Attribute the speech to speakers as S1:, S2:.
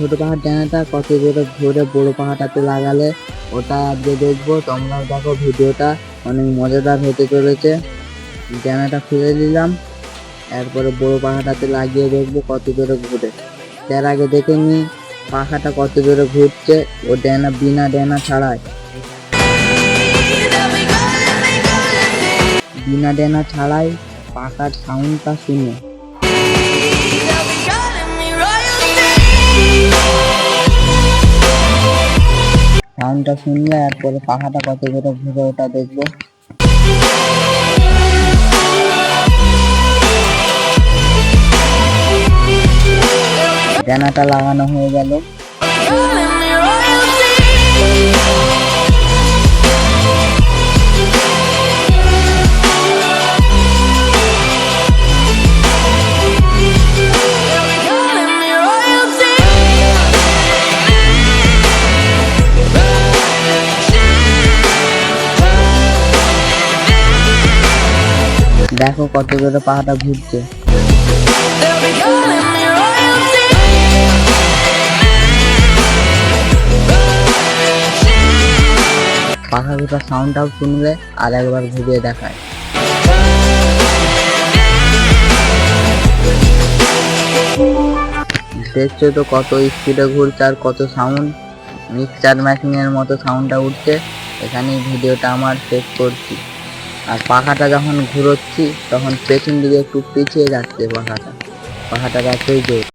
S1: ছোট পাহাড় ডানাটা কত জোরে ঘুরে বড় পাহাড়টাতে লাগালে ওটা আজকে দেখবো। তোমরাও দেখো, ভিডিওটা অনেক মজাদার হতে চলেছে। ডানাটা খুলে নিলাম, এরপরে বড় পাখাটাতে লাগিয়ে দেখবো কত জোরে ঘুরে। তার আগে দেখে নি পাখাটা কত জোরে ঘুরছে, ও ডানা বিনা ডানা ছাড়াই, বিনা ডানা ছাড়াই পাখার সাউন্ডটা শুনে। সাউন্ডটা শুনলে এরপরে পাখাটা কত জোরে ঘুরে ওটা দেখবো। ডানাটা লাগানো হয়ে গেল। দেখো কত জোরে পাখাটা ঘুরছে। পাখা ঘুরার সাউন্ডটাও শুনলে আর একবার ঘুরিয়ে দেখায়। দেখছো তো কত স্পিডে ঘুরছে আর কত সাউন্ড, মিক্সচার মেশিনের মতো সাউন্ডটা উঠছে। এখানেই ভিডিওটা আমার শেষ করছি। আর পাখাটা যখন ঘুরোচ্ছি তখন পেছন দিকে একটু পিছিয়ে যাচ্ছে পাখাটা, পাখাটা এতই জোর।